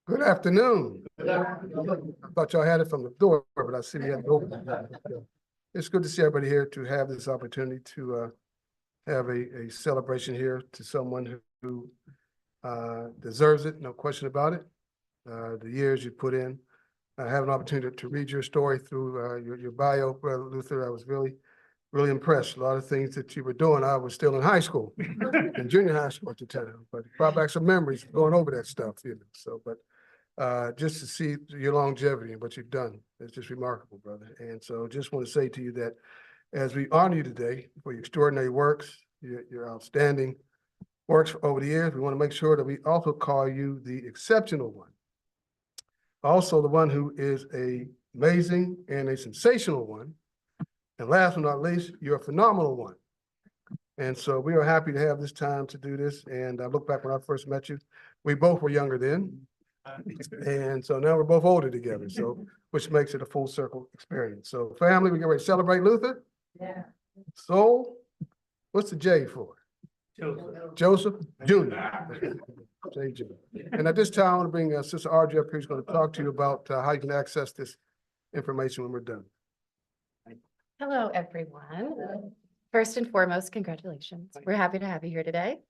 Good afternoon. I thought y'all had it from the door, but I see you had it open. It's good to see everybody here to have this opportunity to have a celebration here to someone who deserves it, no question about it. The years you put in. I have an opportunity to read your story through your bio, Brother Luther. I was really impressed. A lot of things that you were doing, I was still in high school, in junior high school at the time, but it brought back some memories going over that stuff, you know. So, but just to see your longevity and what you've done, it's just remarkable, brother. And so just want to say to you that as we honor you today for your extraordinary works, your outstanding works over the years, we want to make sure that we also call you the exceptional one. Also the one who is a amazing and a sensational one. And last but not least, you're a phenomenal one. And so we are happy to have this time to do this. And I look back when I first met you, we both were younger then. And so now we're both older together, so which makes it a full circle experience. So family, we get ready to celebrate Luther. Yeah. So what's the J for? Joseph Jr. J. Jr. And at this time, I want to bring Sister Audrey up here. She's going to talk to you about how you can access this information when we're done. Hello, everyone. First and foremost, congratulations. We're happy to have you here today.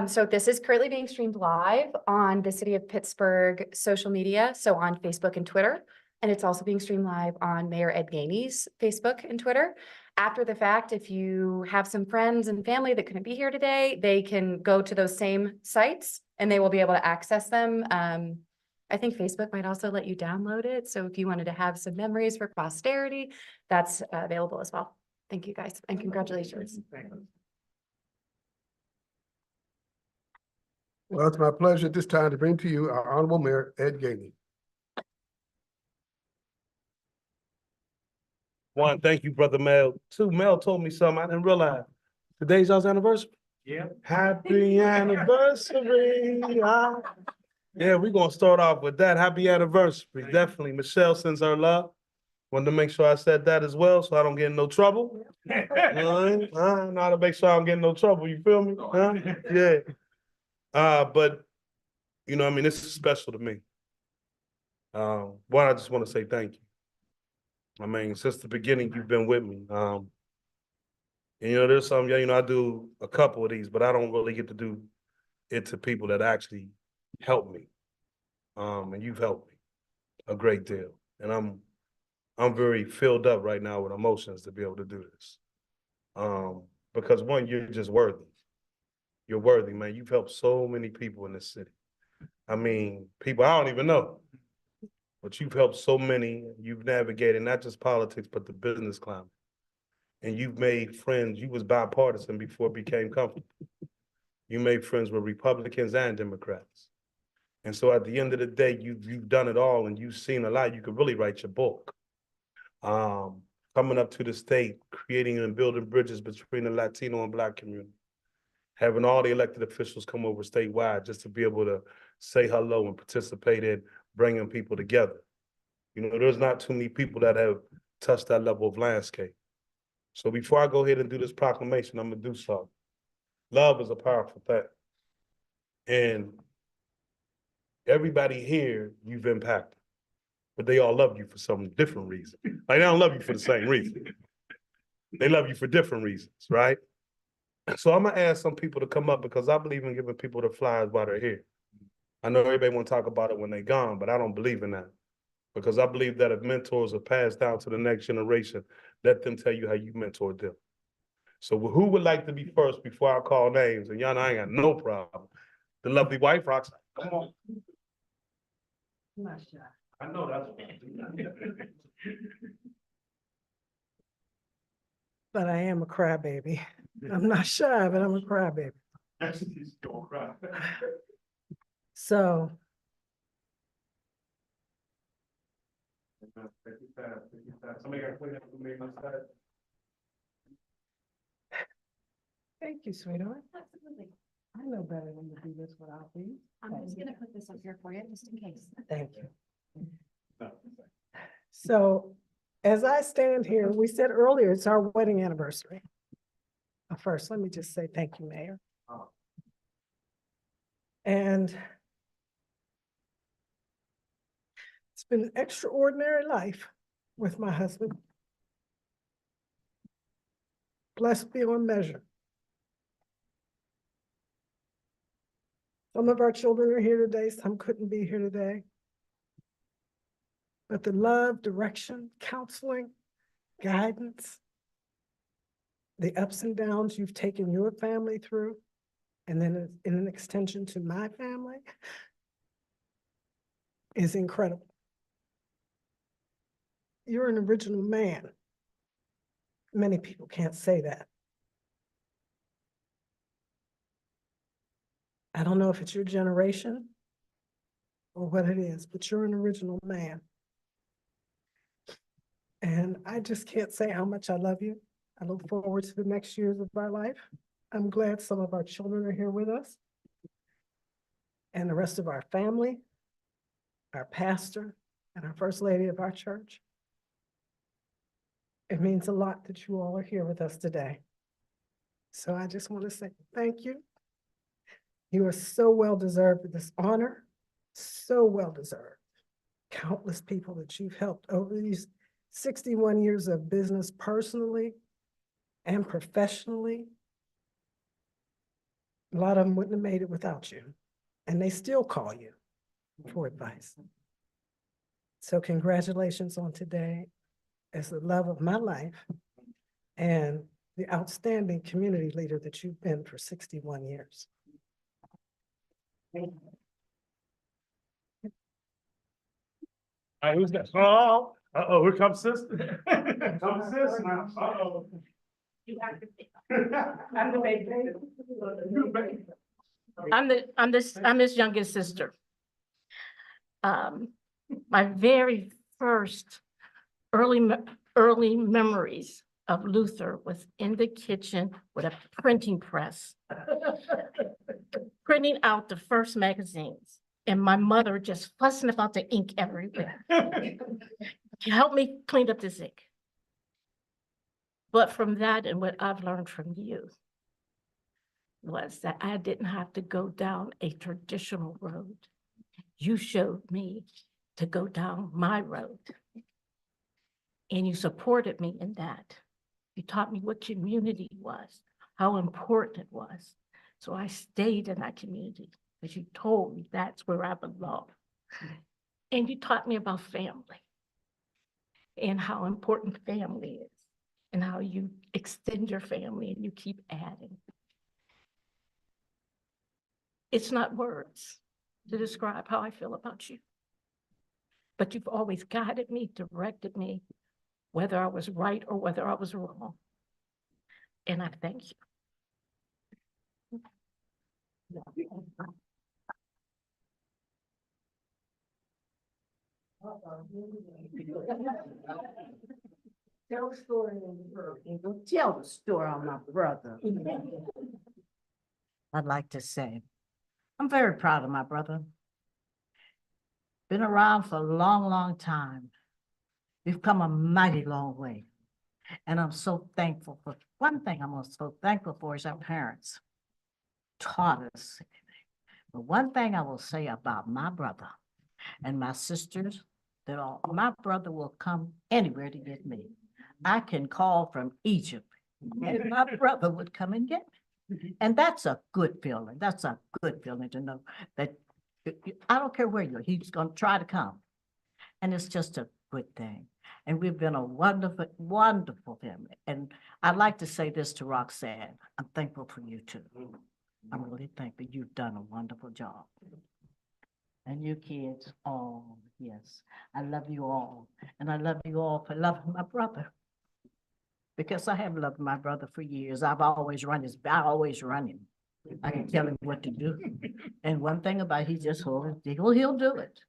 So this is currently being streamed live on the City of Pittsburgh social media, so on Facebook and Twitter. And it's also being streamed live on Mayor Ed Gainey's Facebook and Twitter. After the fact, if you have some friends and family that couldn't be here today, they can go to those same sites and they will be able to access them. I think Facebook might also let you download it. So if you wanted to have some memories for posterity, that's available as well. Thank you guys and congratulations. Well, it's my pleasure at this time to bring to you our Honorable Mayor Ed Gainey. One, thank you, Brother Mel. Two, Mel told me something I didn't realize. Today's y'all's anniversary? Yeah. Happy anniversary. Yeah, we're going to start off with that. Happy anniversary. Definitely. Michelle sends her love. Wanted to make sure I said that as well so I don't get in no trouble. Know how to make sure I don't get in no trouble. You feel me? Huh? Yeah. But, you know, I mean, this is special to me. One, I just want to say thank you. I mean, since the beginning, you've been with me. And, you know, there's some, you know, I do a couple of these, but I don't really get to do it to people that actually help me. And you've helped me a great deal. And I'm very filled up right now with emotions to be able to do this. Because one, you're just worthy. You're worthy, man. You've helped so many people in this city. I mean, people I don't even know. But you've helped so many. You've navigated not just politics, but the business climate. And you've made friends. You was bipartisan before it became comfortable. You made friends with Republicans and Democrats. And so at the end of the day, you've done it all and you've seen a lot. You could really write your book. Coming up to the state, creating and building bridges between the Latino and Black community. Having all the elected officials come over statewide just to be able to say hello and participate in bringing people together. You know, there's not too many people that have touched that level of landscape. So before I go ahead and do this proclamation, I'm gonna do something. Love is a powerful thing. And everybody here you've impacted, but they all love you for some different reason. Like they don't love you for the same reason. They love you for different reasons, right? So I'm gonna ask some people to come up because I believe in giving people the flowers while they're here. I know everybody want to talk about it when they're gone, but I don't believe in that. Because I believe that if mentors are passed down to the next generation, let them tell you how you mentored them. So who would like to be first before I call names? And y'all know I ain't got no problem. The lovely wife, Roxanne, come on. I'm not shy. I know that's But I am a crybaby. I'm not shy, but I'm a crybaby. Don't cry. So Somebody got to clean up for me myself. thank you, sweetheart. Absolutely. I know better than to do this without these. I'm just gonna put this up here for you, just in case. Thank you. So as I stand here, we said earlier, it's our wedding anniversary. First, let me just say thank you, Mayor. And been an extraordinary life with my husband. Blessed beyond measure. Some of our children are here today, some couldn't be here today. But the love, direction, counseling, guidance, the ups and downs you've taken your family through, and then in an extension to my family, is incredible. You're an original man. Many people can't say that. I don't know if it's your generation or what it is, but you're an original man. And I just can't say how much I love you. I look forward to the next years of our life. I'm glad some of our children are here with us. And the rest of our family, our pastor, and our first lady of our church. It means a lot that you all are here with us today. So I just want to say thank you. You are so well deserved of this honor, so well deserved. Countless people that you've helped over these 61 years of business personally and professionally. A lot of them wouldn't have made it without you, and they still call you for advice. So congratulations on today as the love of my life and the outstanding community leader that you've been for 61 years. All right, who's that? Oh, uh-oh, here comes sister. Come sis now. Uh-oh. I'm the baby. I'm his youngest sister. My very first early memories of Luther was in the kitchen with a printing press, printing out the first magazines, and my mother just fussing about the ink everywhere. Help me clean up this ink. But from that and what I've learned from you was that I didn't have to go down a traditional road. You showed me to go down my road. And you supported me in that. You taught me what community was, how important it was. So I stayed in that community because you told me that's where I belong. And you taught me about family and how important family is and how you extend your family and you keep adding. It's not words to describe how I feel about you, but you've always guided me, directed me, whether I was right or whether I was wrong. And I thank you. Tell the story tell the story on my brother. I'd like to say, I'm very proud of my brother. Been around for a long, long time. We've come a mighty long way. And I'm so thankful for, one thing I'm so thankful for is our parents taught us. But one thing I will say about my brother and my sisters, that my brother will come anywhere to get me. I can call from Egypt and my brother would come and get me. And that's a good feeling. That's a good feeling to know that I don't care where you're, he's going to try to come. And it's just a good thing. And we've been a wonderful, wonderful family. And I'd like to say this to Roxanne. I'm thankful for you too. I'm really thankful. You've done a wonderful job. And you kids, oh, yes, I love you all. And I love you all for loving my brother. Because I have loved my brother for years. I've always run his, I always run him. I can tell him what to do. And one thing about he just he'll do it.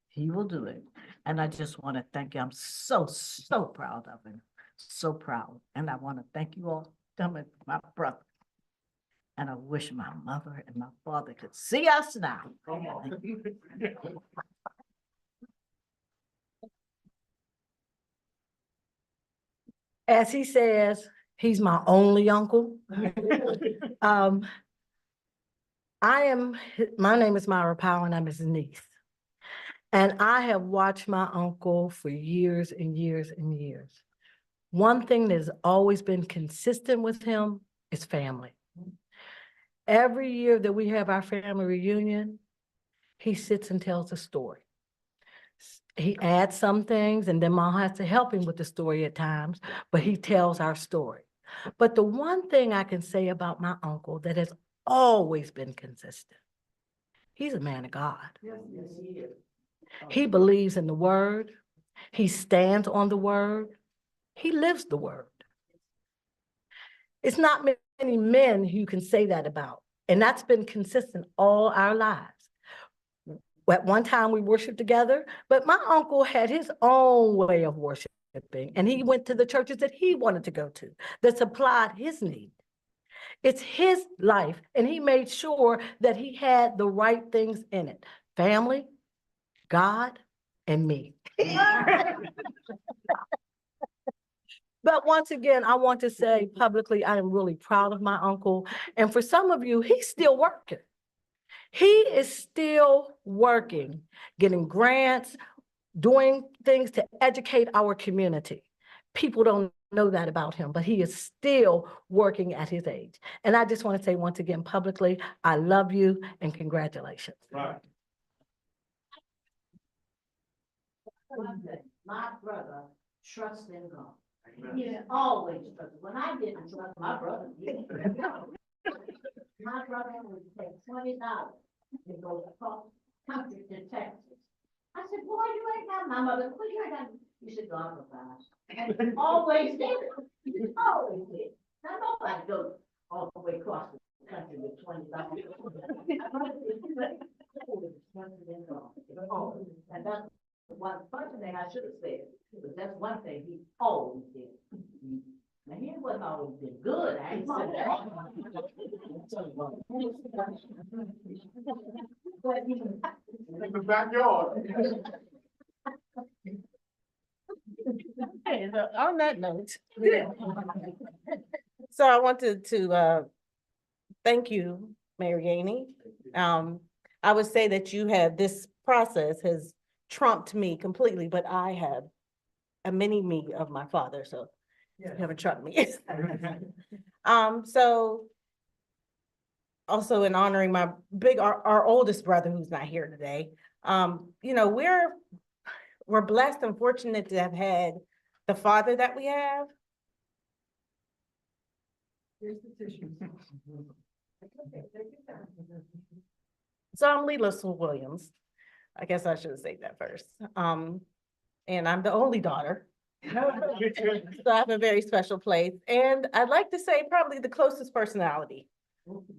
He will do it. And I just want to thank you. I'm so, so proud of him. So proud. And I want to thank you all, my brother. And I wish my mother and my father could see us now. As he says, he's my only uncle. My name is Myra Powell and I'm his niece. And I have watched my uncle for years and years and years. One thing that has always been consistent with him is family. Every year that we have our family reunion, he sits and tells a story. He adds some things and then Mom has to help him with the story at times, but he tells our story. But the one thing I can say about my uncle that has always been consistent, he's a man of God. He believes in the word. He stands on the word. He lives the word. It's not many men who can say that about, and that's been consistent all our lives. At one time we worshiped together, but my uncle had his own way of worshiping, and he went to the churches that he wanted to go to, that supplied his need. It's his life, and he made sure that he had the right things in it: family, God, and me. But once again, I want to say publicly, I am really proud of my uncle. And for some of you, he's still working. He is still working, getting grants, doing things to educate our community. People don't know that about him, but he is still working at his age. And I just want to say once again publicly, I love you and congratulations. Right. My brother trusts in God. Yeah, always trust. When I didn't trust my brother, my brother would take $20 and go across country to Texas. I said, boy, you ain't got my mother. Well, you ain't got. He said, God provides. And he always did. He always did. Now nobody goes all the way across the country with $20. And that's one first thing I should have said, but that's one thing he always did. Now he wasn't always been good. I ain't said that. In the backyard. Okay, so on that note. So I wanted to thank you, Mayor Yaney. I would say that you have, this process has trumped me completely, but I have a mini me of my father, so you haven't trumped me. So also in honoring my our oldest brother who's not here today, you know, we're blessed and fortunate to have had the father that we have. So I'm Leela Sewell Williams. I guess I should have said that first. And I'm the only daughter. So I have a very special place. And I'd like to say probably the closest personality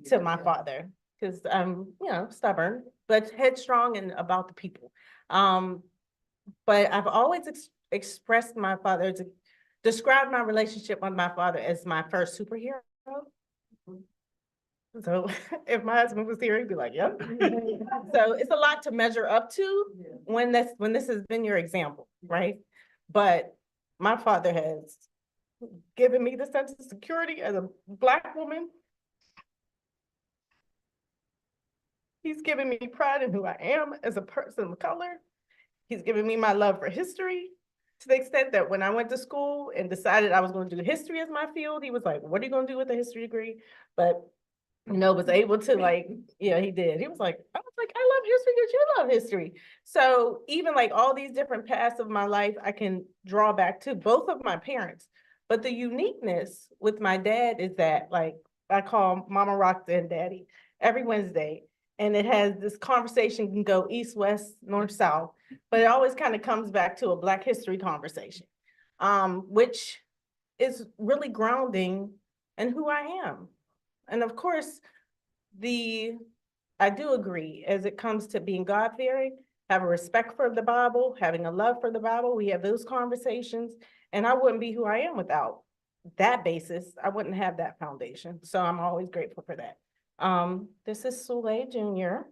to my father, because I'm, you know, stubborn, but headstrong and about the people. But I've always expressed my father, to describe my relationship with my father as my first superhero. So if my husband was here, he'd be like, yep. So it's a lot to measure up to when this has been your example, right? But my father has given me the sense of security as a Black woman. He's given me pride in who I am as a person of color. He's given me my love for history, to the extent that when I went to school and decided I was going to do history as my field, he was like, what are you going to do with a history degree? But, you know, was able to, like, yeah, he did. He was like, I was like, I love history because you love history. So even like all these different paths of my life, I can draw back to both of my parents. But the uniqueness with my dad is that, like, I call Mama Rock and Daddy every Wednesday. And it has this conversation can go east, west, north, south, but it always kind of comes back to a Black history conversation, which is really grounding in who I am. And of course, I do agree as it comes to being God-fearing, have a respect for the Bible, having a love for the Bible. We have those conversations, and I wouldn't be who I am without that basis. I wouldn't have that foundation. So I'm always grateful for that. This is Sewell Jr.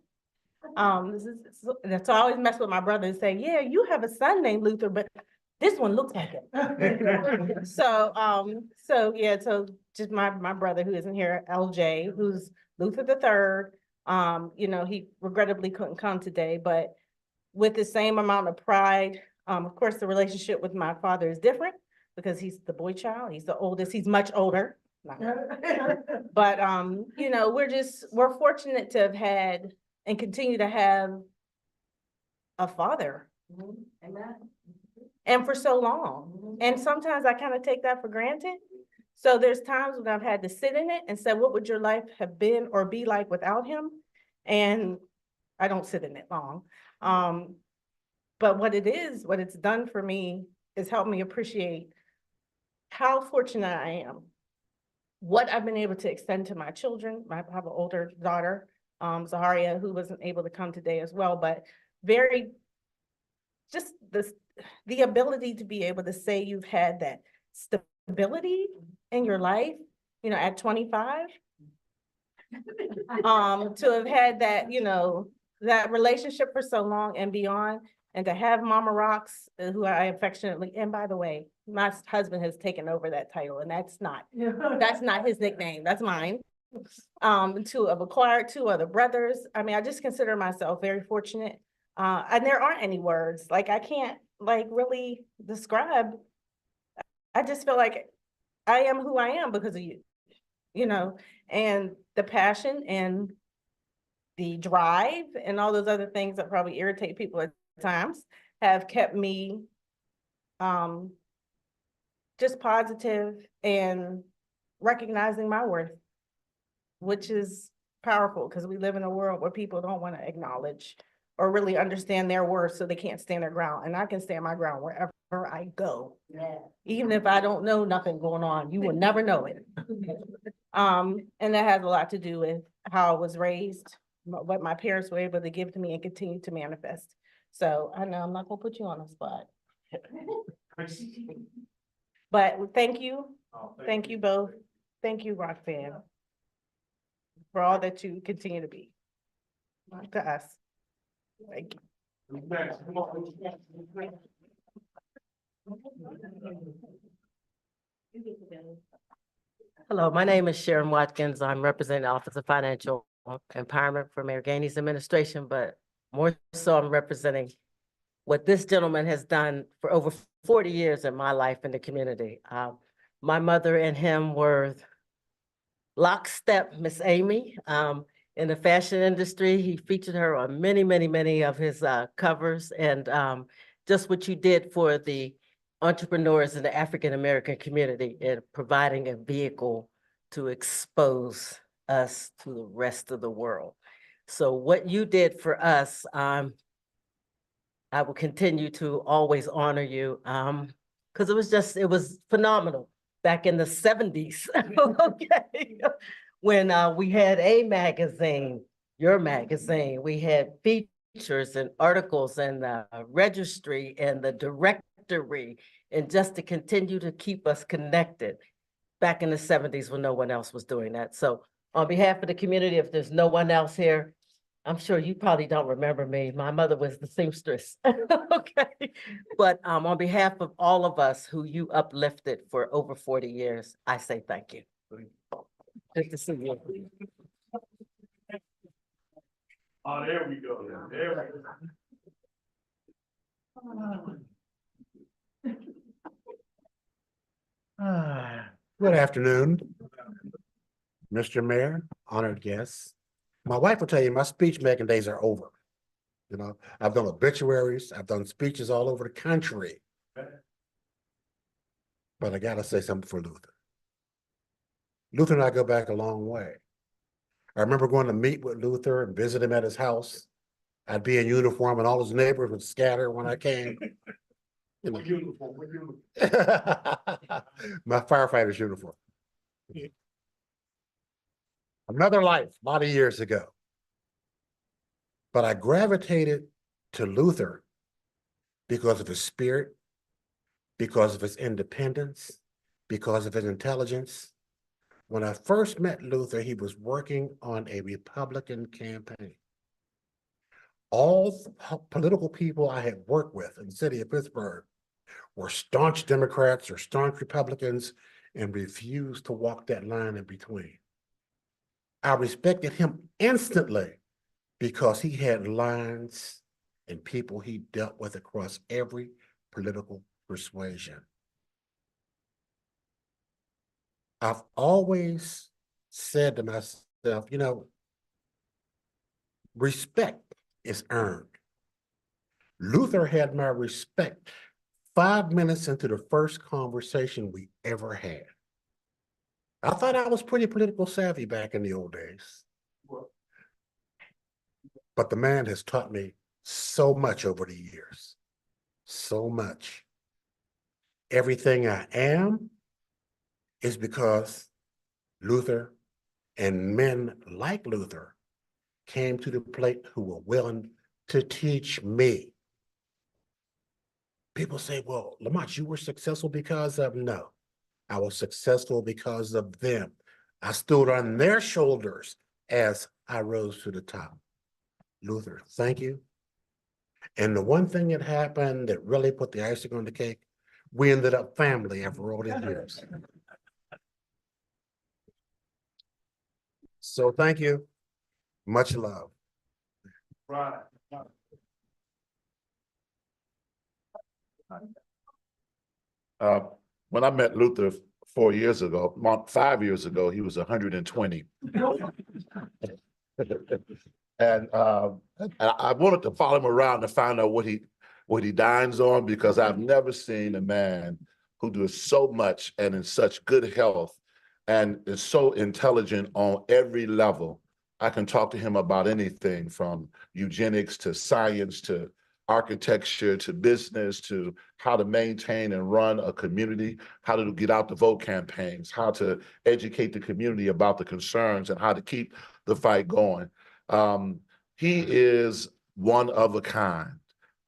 That's I always mess with my brother and say, yeah, you have a son named Luther, but this one looks like it. So yeah, so just my brother who isn't here, LJ, who's Luther the third. You know, he regrettably couldn't come today, but with the same amount of pride. Of course, the relationship with my father is different because he's the boy child. He's the oldest. He's much older. But, you know, we're fortunate to have had and continue to have a father. And for so long. And sometimes I kind of take that for granted. So there's times when I've had to sit in it and say, what would your life have been or be like without him? And I don't sit in it long. But what it's done for me is helped me appreciate how fortunate I am. What I've been able to extend to my children. I have an older daughter, Zaharia, who wasn't able to come today as well, but just the ability to be able to say you've had that stability in your life, you know, at 25. To have had that, you know, that relationship for so long and beyond, and to have Mama Rocks, who I affectionately, and by the way, my husband has taken over that title, and that's not his nickname, that's mine. To have acquired 2 other brothers. I mean, I just consider myself very fortunate. And there aren't any words, like I can't like really describe. I just feel like I am who I am because of you, you know, and the passion and the drive and all those other things that probably irritate people at times have kept me just positive and recognizing my worth, which is powerful because we live in a world where people don't want to acknowledge or really understand their worth, so they can't stand their ground. And I can stand my ground wherever I go. Yeah. Even if I don't know nothing going on, you will never know it. And that has a lot to do with how I was raised, what my parents were able to give to me and continue to manifest. So I know I'm not gonna put you on the spot. But thank you. Thank you both. Thank you, Roxanne, for all that you continue to be to us. Thank you. Hello, my name is Sharon Watkins. I'm representing the Office of Financial Empowerment for Mayor Gainey's administration, but more so I'm representing what this gentleman has done for over 40 years in my life in the community. My mother and him were lockstep, Miss Amy. In the fashion industry, he featured her on many of his covers, and just what you did for the entrepreneurs in the African-American community in providing a vehicle to expose us to the rest of the world. So what you did for us, I will continue to always honor you, because it was phenomenal back in the 70s, okay? When we had a magazine, your magazine, we had features and articles and the registry and the directory, and just to continue to keep us connected back in the 70s when no one else was doing that. So on behalf of the community, if there's no one else here, I'm sure you probably don't remember me. My mother was the seamstress, okay? But on behalf of all of us who you uplifted for over 40 years, I say thank you. Good to see you. Oh, there we go. There we go. Good afternoon, Mr. Mayor, honored guests. My wife will tell you my speech making days are over. You know, I've done obituaries, I've done speeches all over the country. But I gotta say something for Luther. Luther and I go back a long way. I remember going to meet with Luther and visit him at his house. I'd be in uniform and all his neighbors would scatter when I came. You know. What uniform? What uniform? My firefighter's uniform. Another life, a lot of years ago. But I gravitated to Luther because of his spirit, because of his independence, because of his intelligence. When I first met Luther, he was working on a Republican campaign. All the political people I had worked with in the city of Pittsburgh were staunch Democrats or staunch Republicans and refused to walk that line in between. I respected him instantly because he had lines and people he dealt with across every political persuasion. I've always said to myself, you know, respect is earned. Luther had my respect 5 minutes into the first conversation we ever had. I thought I was pretty political savvy back in the old days. But the man has taught me so much over the years, so much. Everything I am is because Luther and men like Luther came to the plate who were willing to teach me. People say, well, Lamont, you were successful because of, no, I was successful because of them. I stood on their shoulders as I rose to the top. Luther, thank you. And the one thing that happened that really put the icing on the cake, we ended up family after all these years. So thank you. Much love. Right. When I met Luther 4 years ago, 5 years ago, he was 120. And I wanted to follow him around to find out what he dines on, because I've never seen a man who does so much and in such good health and is so intelligent on every level. I can talk to him about anything from eugenics to science to architecture to business to how to maintain and run a community, how to get out the vote campaigns, how to educate the community about the concerns and how to keep the fight going. He is one of a kind.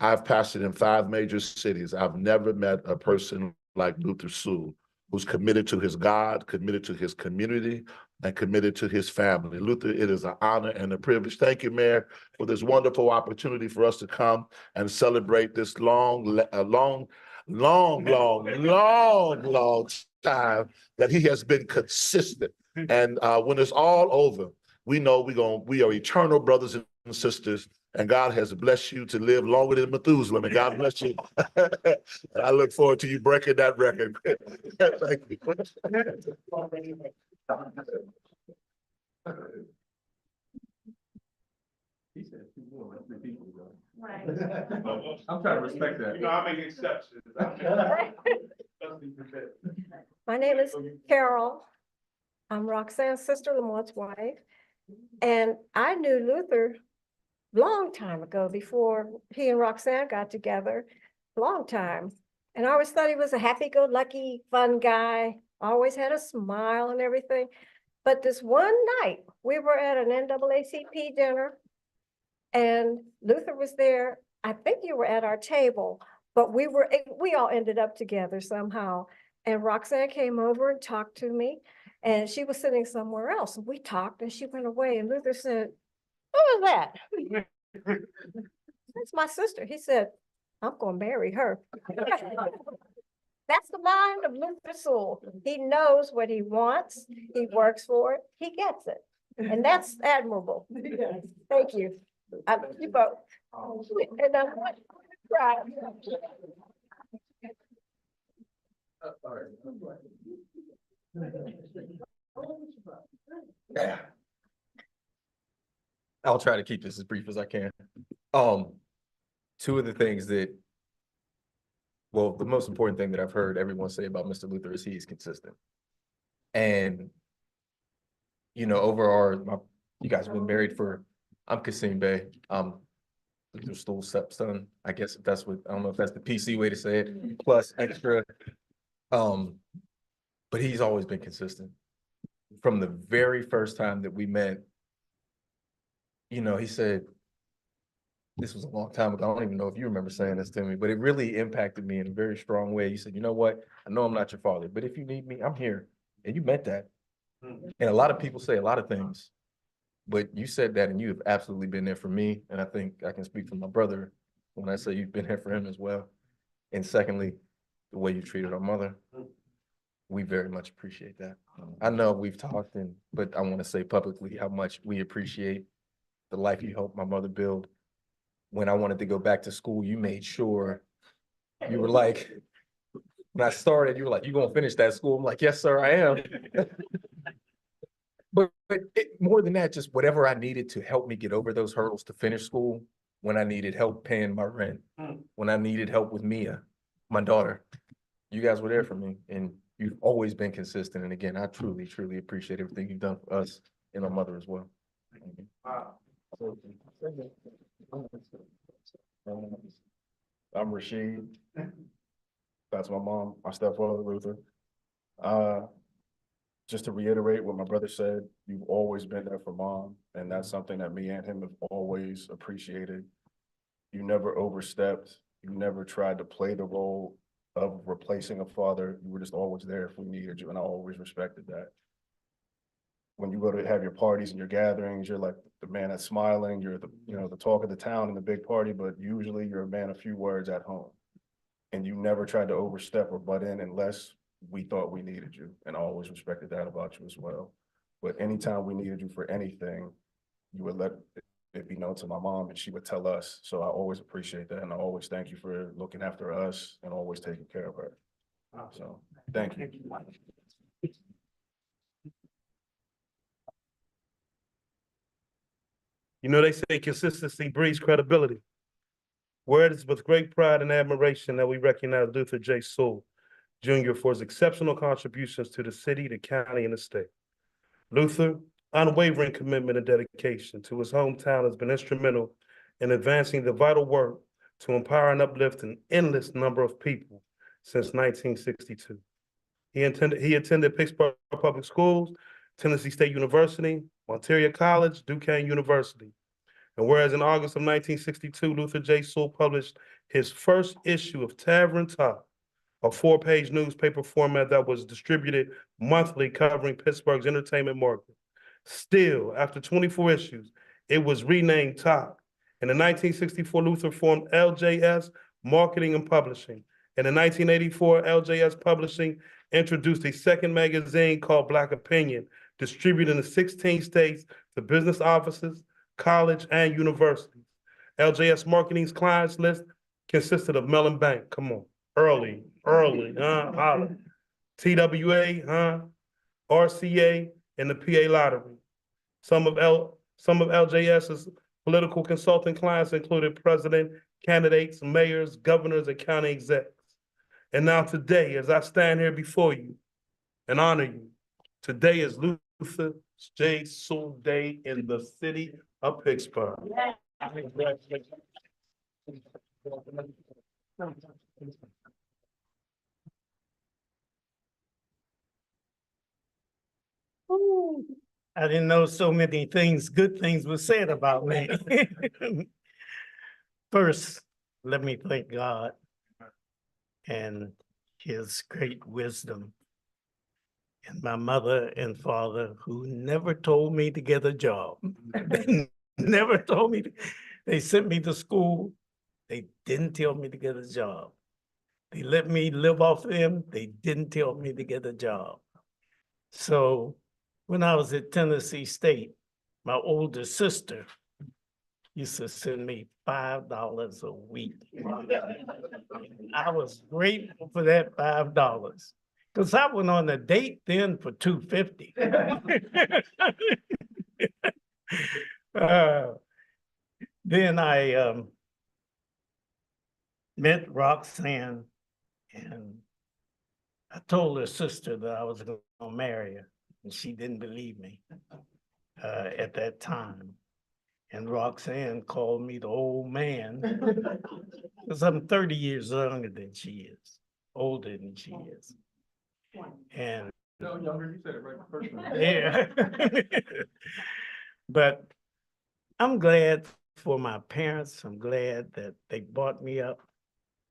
I've pastored in 5 major cities. I've never met a person like Luther Sewell, who's committed to his God, committed to his community, and committed to his family. Luther, it is an honor and a privilege. Thank you, Mayor, for this wonderful opportunity for us to come and celebrate this long time that he has been consistent. And when it's all over, we know we are eternal brothers and sisters, and God has blessed you to live longer than Methuselah, and God bless you. I look forward to you breaking that record. Thank you. Right. I'm trying to respect that. You know, I make exceptions. My name is Carol. I'm Roxanne's sister, Lamont's wife. And I knew Luther long time ago, before he and Roxanne got together, long time. And I always thought he was a happy-go-lucky, fun guy, always had a smile and everything. But this one night, we were at an NAACP dinner and Luther was there. I think you were at our table, but we all ended up together somehow. And Roxanne came over and talked to me, and she was sitting somewhere else. We talked and she went away, and Luther said, "Who was that?" "That's my sister." He said, "I'm gonna marry her." That's the mind of Luther Sewell. He knows what he wants. He works for it. He gets it. And that's admirable. Thank you. I love you both. And I'm going to cry. I'll try to keep this as brief as I can. Two of the things that, well, the most important thing that I've heard everyone say about Mr. Luther is he is consistent. And, you know, you guys have been married I'm Kasim Bey. Luther Sewell's stepson, I guess, if that's what, I don't know if that's the PC way to say it, plus extra. But he's always been consistent. From the very first time that we met, you know, he said, this was a long time ago. I don't even know if you remember saying this to me, but it really impacted me in a very strong way. He said, "You know what? I know I'm not your father, but if you need me, I'm here." And you meant that. And a lot of people say a lot of things, but you said that and you have absolutely been there for me. And I think I can speak for my brother when I say you've been there for him as well. And secondly, the way you treated our mother, we very much appreciate that. I know we've talked, but I want to say publicly how much we appreciate the life you helped my mother build. when I wanted to go back to school, you made sure you were like, when I started, you were like, you gonna finish that school? I'm like, yes, sir, I am. But more than that, just whatever I needed to help me get over those hurdles to finish school, when I needed help paying my rent, when I needed help with Mia, my daughter, you guys were there for me, and you've always been consistent. And again, I truly, truly appreciate everything you've done for us and my mother as well. I'm Rashid. That's my mom, my stepfather, Luther. Just to reiterate what my brother said, you've always been there for mom, and that's something that me and him have always appreciated. You never overstepped. You never tried to play the role of replacing a father. You were just always there if we needed you, and I always respected that. When you go to have your parties and your gatherings, you're like the man that's smiling, you're the, the talk of the town in the big party, but usually you're a man of few words at home. And you never tried to overstep or butt in unless we thought we needed you, and I always respected that about you as well. But anytime we needed you for anything, you would let it be known to my mom, and she would tell us. So I always appreciate that, and I always thank you for looking after us and always taking care of her. So thank you. You know, they say consistency breeds credibility. Where it is with great pride and admiration that we recognize Luther J. Sewell Jr. for his exceptional contributions to the city, the county, and the state. Luther, unwavering commitment and dedication to his hometown has been instrumental in advancing the vital work to empower and uplift an endless number of people since 1962. He attended Pittsburgh Public Schools, Tennessee State University, Ontario College, Duquesne University. And whereas in August of 1962, Luther J. Sewell published his first issue of Tavern Talk, a 4-page newspaper format that was distributed monthly covering Pittsburgh's entertainment market. Still, after 24 issues, it was renamed Talk. And in 1964, Luther formed LJS Marketing and Publishing. And in 1984, LJS Publishing introduced a second magazine called Black Opinion, distributed in 16 states to business offices, college, and universities. LJS Marketing's clients list consisted of Mellon Bank, come on, early, holla. TWA, RCA, and the PA Lottery. Some of LJS's political consulting clients included president, candidates, mayors, governors, and county execs. And now today, as I stand here before you and honor you, today is Luther J. Sewell Day in the city of Pittsburgh. I didn't know so many things, good things were said about me. First, let me thank God and his great wisdom, and my mother and father who never told me to get a job. They never told me. They sent me to school. They didn't tell me to get a job. They let me live off them. They didn't tell me to get a job. So when I was at Tennessee State, my older sister used to send me $5 a week. I was grateful for that $5 because I went on a date then for $2.50. Then I met Roxanne, and I told her sister that I was going to marry her, and she didn't believe me at that time. And Roxanne called me the old man because I'm 30 years younger than she is, older than she is. And No, younger, you said it right the first time. yeah. But I'm glad for my parents. I'm glad that they brought me up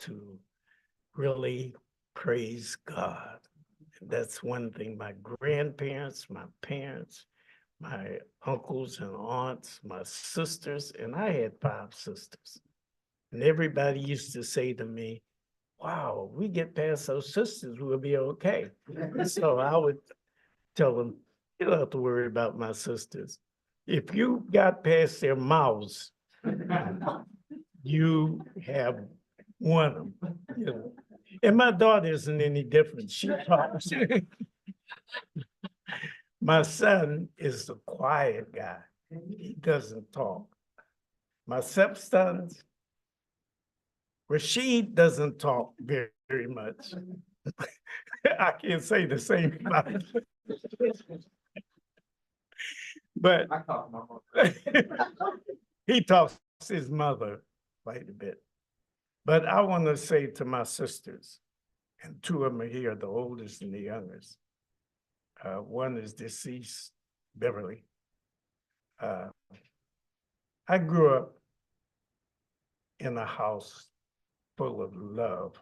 to really praise God. That's one thing. My grandparents, my parents, my uncles and aunts, my sisters, and I had 5 sisters. And everybody used to say to me, wow, we get past those sisters, we'll be okay. So I would tell them, you don't have to worry about my sisters. If you got past their mouths, you have won them. You know. And my daughter isn't any different. She talks. My son is a quiet guy. He doesn't talk. My stepsons, Rashid doesn't talk very much. I can't say the same about him. But he talks to his mother quite a bit. But I want to say to my sisters, and two of them are here, the oldest and the youngest. One is deceased, Beverly. I grew up in a house full of love.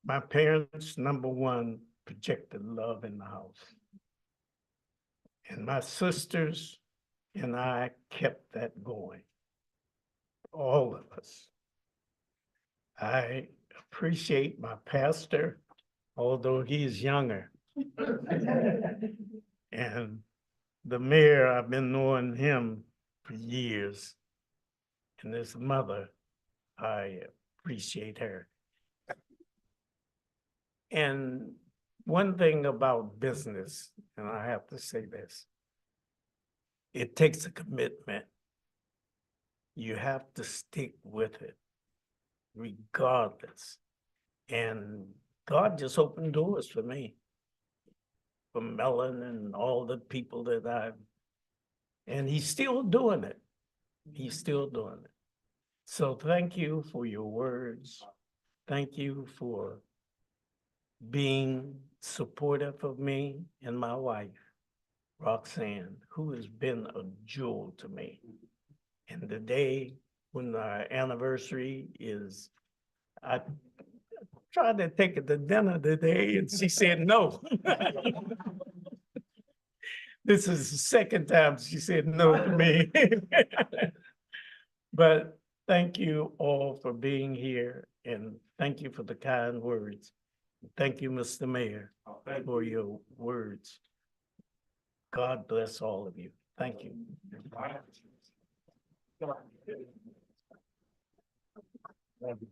My parents, number one, projected love in the house. And my sisters and I kept that going. All of us. I appreciate my pastor, although he's younger. And the mayor, I've been knowing him for years. And his mother, I appreciate her. And one thing about business, and I have to say this, it takes a commitment. You have to stick with it, regardless. And God just opened doors for me, for Mellon and all the people that and he's still doing it. He's still doing it. So thank you for your words. Thank you for being supportive of me and my wife, Roxanne, who has been a jewel to me. And the day when our anniversary is, I tried to take her to dinner today and she said no. This is the second time she said no to me. But thank you all for being here and thank you for the kind words. Thank you, Mr. Mayor, for your words. God bless all of you. Thank you. Thank you.